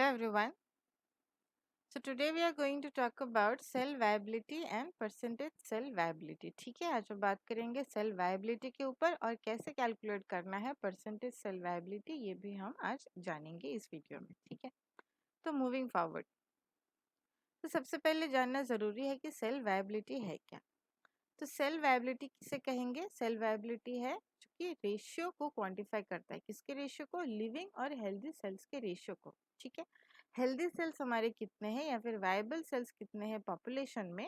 Hello everyone. So today we are going to talk about cell viability and percentage cell viability. ठीक है, आज हम बात करेंगे सेल वायबिलिटी के ऊपर और कैसे कैलकुलेट करना है परसेंटेज सेल वायबिलिटी, ये भी हम आज जानेंगे इस वीडियो में. ठीक है, तो मूविंग फॉरवर्ड, तो सबसे पहले जानना ज़रूरी है कि सेल वायबिलिटी है क्या. तो सेल वायबिलिटी किसे कहेंगे? सेल वायबिलिटी है जो कि रेशियो को क्वांटिफाई करता है. किसके रेशियो को? लिविंग और हेल्दी सेल्स के रेशियो को. ठीक है, हेल्दी सेल्स हमारे कितने हैं या फिर वायबल सेल्स कितने हैं पॉपुलेशन में,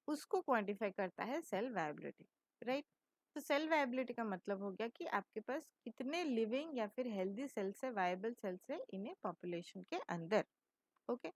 उसको क्वांटिफाई करता है सेल वायबिलिटी. राइट. तो सेल वायबिलिटी का मतलब हो गया कि आपके पास कितने लिविंग या फिर हेल्दी सेल्स है, वायबल सेल्स है इन ए पॉपुलेशन के अंदर. Okay.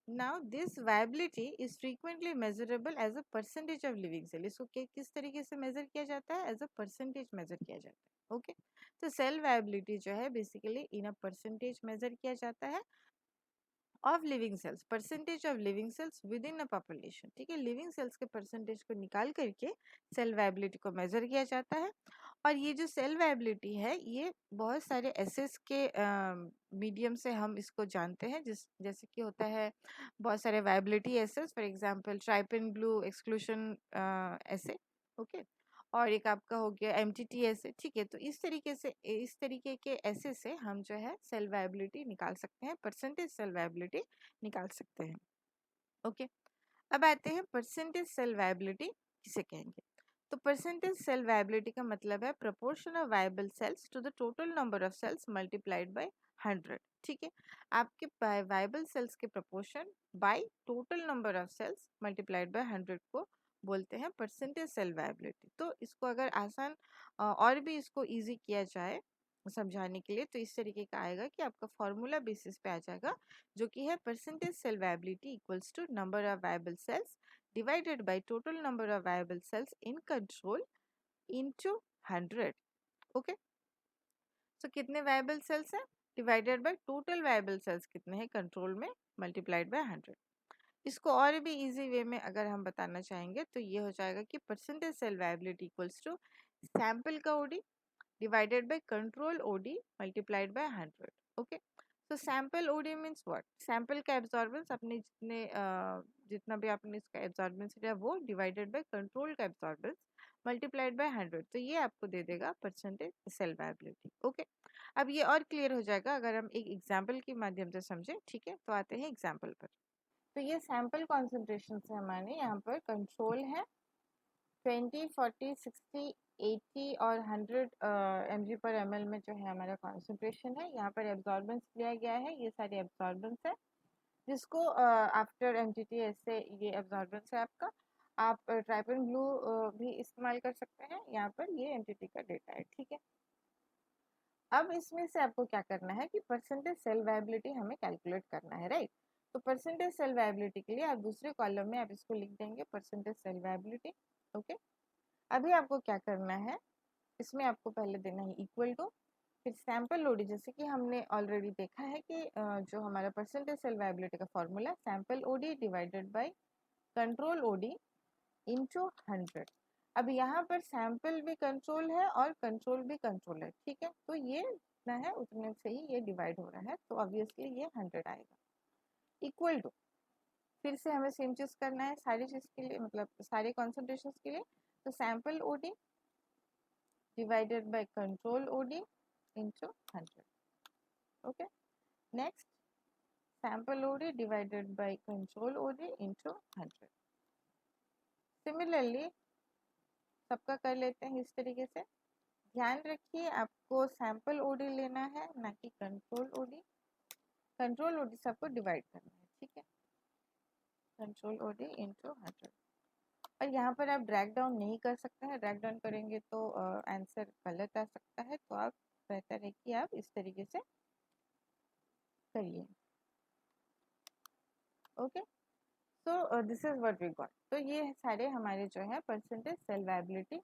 Now this viability is frequently measurable as a percentage of living cell. इसको किस तरीके से मेजर किया जाता है? एज अ परसेंटेज मेजर किया जाता है. ओके. तो सेल वायबिलिटी जो है basically in a percentage measure किया जाता है of living cells, percentage of living cells within a population. ठीक है, लिविंग सेल्स के परसेंटेज को निकाल करके सेल वायबिलिटी को मेजर किया जाता है. और ये जो सेल वायबिलिटी है ये बहुत सारे एसेस के मीडियम से हम इसको जानते हैं, जैसे कि होता है बहुत सारे viability assays, for example trypan blue exclusion assay. Okay. और एक आपका हो गया एमटीटी एसे. ठीक है, तो इस तरीके के एसे से हम जो है सेल वायबिलिटी निकाल सकते हैं, परसेंटेज सेल वायबिलिटी निकाल सकते हैं. ओके. अब आते हैं परसेंटेज सेल वायबिलिटी किसे कहेंगे. तो परसेंटेज सेल वायबिलिटी का मतलब है proportion of viable cells to the total number of cells multiplied by 100. ठीक है, आपके वायबल सेल्स के proportion by total number of cells multiplied by 100 को बोलते हैं परसेंटेज सेल वायबिलिटी. तो इसको अगर आसान और भी इसको इजी किया जाए समझाने के लिए तो इस तरीके का आएगा कि आपका फॉर्मूला बेसिस पे आ जाएगा, जो कि है percentage cell viability equals to number of viable cells divided by total number of viable cells in control into 100. Okay. So कितने viable cells हैं divided by total viable cells कितने हैं कंट्रोल में multiplied by 100. इसको और भी easy way में अगर हम बताना चाहेंगे तो ये हो जाएगा कि percentage cell viability equals to sample का OD divided by control OD multiplied by 100. Okay. तो sample OD means what? Sample का एब्जॉर्बेंस अपने जितना भी आपने इसका एब्जॉर्बेंस लिया वो डिवाइडेड बाय कंट्रोल का एब्जॉर्बेंस मल्टीप्लाइड बाय 100, तो ये आपको दे देगा परसेंटेज सेल वायबिलिटी. ओके. अब ये और क्लियर हो जाएगा अगर हम एक एग्जांपल के माध्यम से समझें. ठीक है, तो आते हैं एग्जांपल पर. तो ये सैंपल कॉन्सेंट्रेशन से हमारे यहाँ पर कंट्रोल है 20, 40, 60, 80 और 100 mg पर ml में जो है हमारा कॉन्सेंट्रेशन है. यहाँ पर एब्जॉर्बेंस लिया गया है, ये सारे एब्जॉर्बेंस है जिसको आफ्टर एमटीटी से ये एब्जॉर्बेंस है आपका. आप ट्राइपेन ब्लू भी इस्तेमाल कर सकते हैं. यहाँ पर ये एमटीटी का डेटा है. ठीक है, अब इसमें से आपको क्या करना है कि परसेंटेज सेल वायबिलिटी हमें कैलकुलेट करना है. राइट. तो परसेंटेज सेल वायबिलिटी के लिए आप दूसरे कॉलम में आप इसको लिख देंगे परसेंटेज सेल वायबिलिटी. ओके. अभी आपको क्या करना है, इसमें आपको पहले देना है इक्वल टू, फिर सैंपल ओडी. जैसे कि हमने ऑलरेडी देखा है कि जो हमारा परसेंटेज सेल वायबिलिटी का formula sample OD divided by control OD into 100. अब यहाँ पर सैंपल भी कंट्रोल है और कंट्रोल भी कंट्रोल है. ठीक है, तो ये जितना है उतने से ही ये डिवाइड हो रहा है, तो ऑब्वियसली ये 100 आएगा. इक्वल टू, फिर से हमें सेम चीज करना है सारी चीज के लिए, मतलब सारे कॉन्सेंट्रेशन के लिए. तो sample OD divided by control OD into 100. Okay. Next, sample OD divided by control OD into 100. Similarly, सबका कर लेते हैं इस तरीके से. ध्यान रखिए आपको सैंपल ओडी लेना है ना कि कंट्रोल ओडी. कंट्रोल ओडी सबको डिवाइड करना है. ठीक है, कंट्रोल ओडी इंटू 100. और यहाँ पर आप ड्रैग डाउन नहीं कर सकते हैं, ड्रैग डाउन करेंगे तो आंसर गलत आ सकता है. तो आप बेहतर है कि आप इस तरीके से करिए. Okay. So this is what we got. तो ये सारे हमारे जो है परसेंटेज सेल वायबिलिटी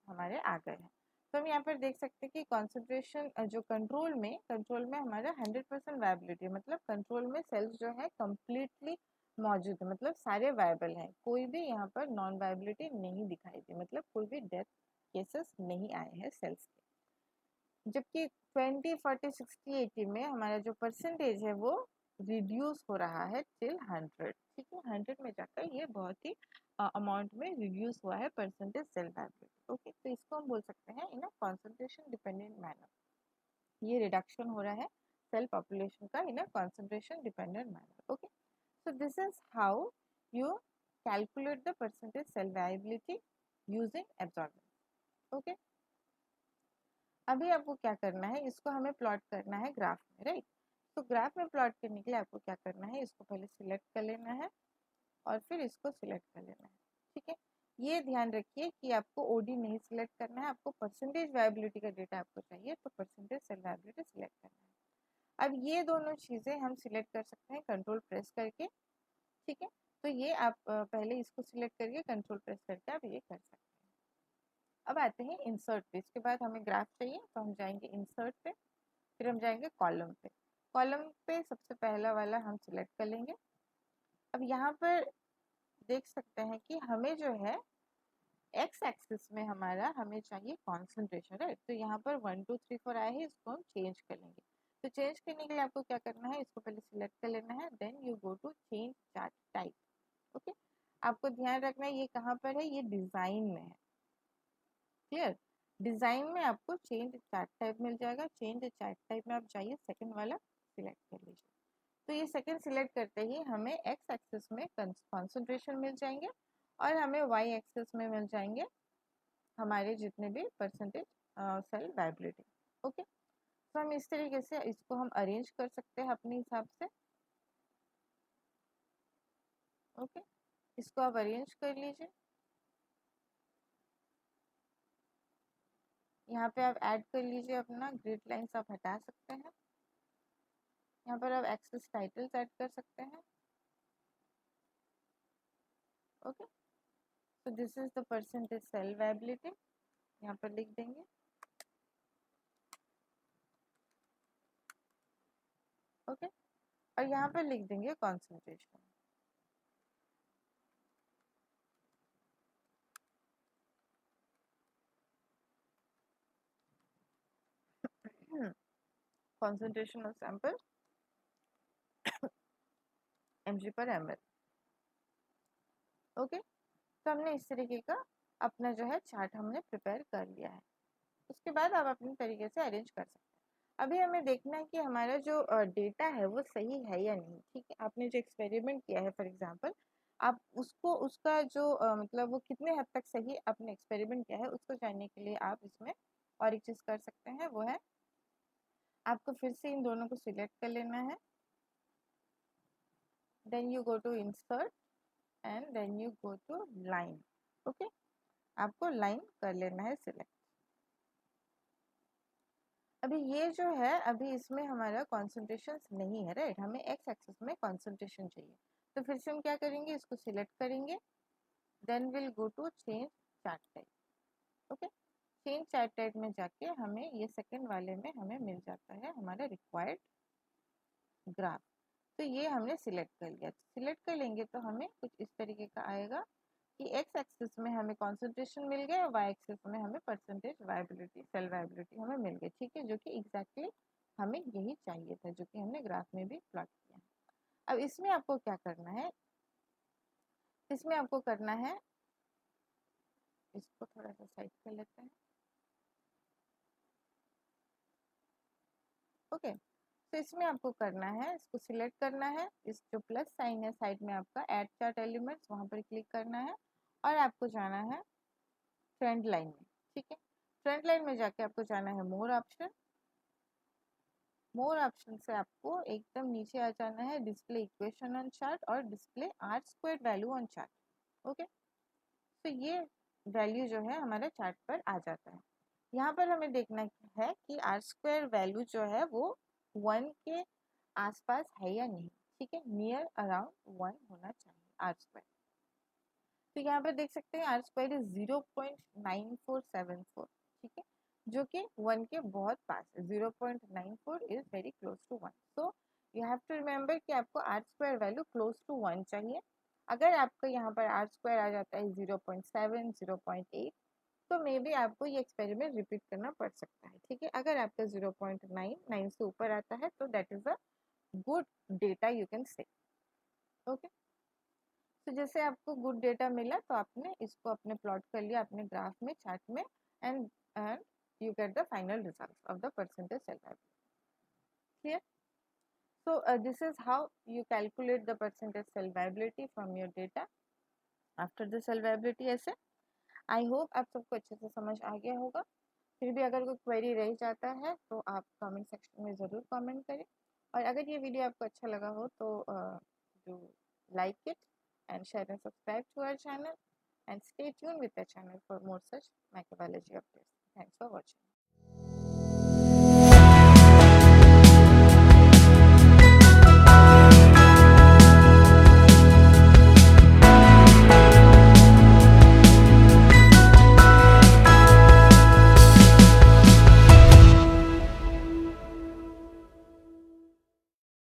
हमारे आ गए हैं. तो हम यहाँ पर देख सकते हैं कि कॉन्सेंट्रेशन जो कंट्रोल में हमारा 100% वायबिलिटी है, मतलब कंट्रोल में सेल्स जो है कम्प्लीटली मौजूद है, मतलब सारे वायबल हैं. कोई भी यहाँ पर नॉन वायबिलिटी नहीं दिखाई दी, मतलब कोई भी डेथ केसेस नहीं आए हैं सेल्स के. जबकि 20, 40, 60, 80 में हमारा जो परसेंटेज है वो रिड्यूस हो रहा है टिल 100। ठीक है, 100 में जाकर ये बहुत ही अमाउंट में रिड्यूस हुआ है परसेंटेज सेल वैल्यूएबिलिटी। ओके, तो इसको हम बोल सकते हैं in a concentration dependent manner. ये रिडक्शन हो रहा है सेल पॉपुलेशन का in a concentration dependent manner. Okay, so this is how you calculate the percentage cell viability using absorbance. Okay, अभी आपको क्या करना है, इसको हमें प्लॉट करना है ग्राफ में, राइट। तो ग्राफ में प्लॉट करने के लिए आपको क्या करना है, इसको पहले सिलेक्ट कर लेना है और फिर इसको सिलेक्ट कर लेना है। ठीक है, ये ध्यान रखिए कि आपको ओडी नहीं सिलेक्ट करना है, आपको परसेंटेज वायबिलिटी का डेटा आपको चाहिए, तो परसेंटेज सेल वायबिलिटी सिलेक्ट करना है। अब ये दोनों चीज़ें हम सिलेक्ट कर सकते हैं कंट्रोल प्रेस करके। ठीक है, तो ये आप पहले इसको सिलेक्ट करके कंट्रोल प्रेस करके आप ये कर सकते हैं। अब आते हैं इंसर्ट पे। इसके बाद हमें ग्राफ चाहिए तो हम जाएंगे इंसर्ट पे, फिर हम जाएंगे कॉलम पे। कॉलम पे सबसे पहला वाला हम सिलेक्ट कर लेंगे। अब यहाँ पर देख सकते हैं कि हमें जो है एक्स एक्सिस में हमें चाहिए कॉन्सेंट्रेशन, राइट। तो यहाँ पर 1 2 3 4 आया है, इसको हम चेंज कर लेंगे। तो चेंज करने के लिए आपको क्या करना है, इसको पहले सिलेक्ट कर लेना है, then you go to change chart type. Okay, आपको ध्यान रखना है ये कहाँ पर है, ये डिजाइन में है। क्लियर, डिजाइन में आपको चेंज चार्ट टाइप मिल जाएगा। चेंज चार्ट टाइप में आप जाइए, सेकंड वाला सिलेक्ट कर लीजिए। तो ये सेकंड सिलेक्ट करते ही हमें एक्स एक्सिस में कॉन्सेंट्रेशन मिल जाएंगे और हमें वाई एक्सिस में मिल जाएंगे हमारे जितने भी परसेंटेज सेल वायबिलिटी। ओके, तो हम इस तरीके से इसको हम अरेंज कर सकते हैं अपने हिसाब से। ओके, इसको आप अरेंज कर लीजिए। यहाँ पे आप ऐड कर लीजिए अपना ग्रिड लाइंस आप हटा सकते हैं। यहाँ पर आप एक्सेस टाइटल्स ऐड कर सकते हैं। Okay, so this is the percentage cell viability, यहाँ पर लिख देंगे। ओके, और यहाँ पर लिख देंगे concentration. concentration of sample mg per ml। Okay, तो हमने इस तरीके का अपना जो है चार्ट हमने प्रिपेयर कर लिया है। उसके बाद आप अपने तरीके से अरेंज कर सकते हैं। अभी हमें देखना है कि हमारा जो डेटा है वो सही है या नहीं। ठीक है, आपने जो एक्सपेरिमेंट किया है फॉर एग्जांपल, आप उसको उसका जो मतलब वो कितने हद तक सही आपने एक्सपेरिमेंट किया है उसको जानने के लिए आप इसमें और एक चीज़ कर सकते हैं, वो है आपको फिर से इन दोनों को सिलेक्ट कर लेना है, then you go to insert and then you go to line. Okay, आपको लाइन कर लेना है सिलेक्ट। अभी ये जो है, अभी इसमें हमारा कॉन्सेंट्रेशन नहीं है, राइट। हमें एक्स एक्सिस में कॉन्सेंट्रेशन चाहिए, तो फिर से हम क्या करेंगे, इसको सिलेक्ट करेंगे, then will go to change chart type. Okay, change chart type में जाके हमें ये सेकंड वाले में हमें मिल जाता है हमारा रिक्वायर्ड ग्राफ। तो ये हमने सिलेक्ट कर लिया। सिलेक्ट कर लेंगे तो हमें कुछ इस तरीके का आएगा कि एक्स एक्सिस में हमें कॉन्सेंट्रेशन मिल गया और वाई एक्सिस में हमें परसेंटेज वायबिलिटी सेल वायबिलिटी हमें मिल गई। ठीक है, जो कि एग्जैक्टली हमें यही चाहिए था, जो कि हमने ग्राफ में भी प्लॉट किया है। अब इसमें आपको क्या करना है, इसमें आपको करना है, इसको थोड़ा सा साइड कर लेते हैं। ओके, तो इसमें आपको करना है, इसको सिलेक्ट करना है, इस जो प्लस साइन है साइड में आपका ऐड चार्ट एलिमेंट्स, वहां पर क्लिक करना है और आपको जाना है ट्रेंड लाइन में। ठीक है, ट्रेंड लाइन में जाके आपको जाना है मोर ऑप्शन। मोर ऑप्शन से आपको एकदम नीचे आ जाना है डिस्प्ले इक्वेशन ऑन चार्ट और display R square value on chart. Okay, तो ये वैल्यू जो है हमारे चार्ट पर आ जाता है। यहाँ पर हमें देखना है कि आर स्क्वायर वैल्यू जो है वो 1 के आसपास है या नहीं। ठीक है, नियर अराउंड 1 होना चाहिए आर स्क्वायर। तो यहाँ पर देख सकते हैं आर स्क्वायर इज 0.9474। ठीक है, जो कि 1 के बहुत पास है। 0.94 is very close to 1। So you have to remember कि आपको R square value close to 1 चाहिए। अगर आपका यहाँ पर आर स्क्वायर आ जाता है 0.7, 0.8, तो मे बी आपको ये एक्सपेरिमेंट रिपीट करना पड़ सकता है, ठीक है। अगर आपका 0.99 से ऊपर आता है तो that is a good data you can say, okay. तो जैसे आपको गुड डेटा मिला तो आपने इसको अपने प्लॉट कर लिया अपने ग्राफ में, चार्ट में, and you get the final results of the percentage cell viability. Clear? So this is how you calculate the percentage cell viability from your data after the cell viability assay. I hope आप सबको अच्छे से समझ आ गया होगा। फिर भी अगर कोई क्वेरी रह जाता है तो आप कमेंट सेक्शन में ज़रूर कमेंट करें, और अगर ये वीडियो आपको अच्छा लगा हो तो do like it and share and subscribe to our channel, and stay tuned with the channel for more such microbiology updates. Thanks for watching.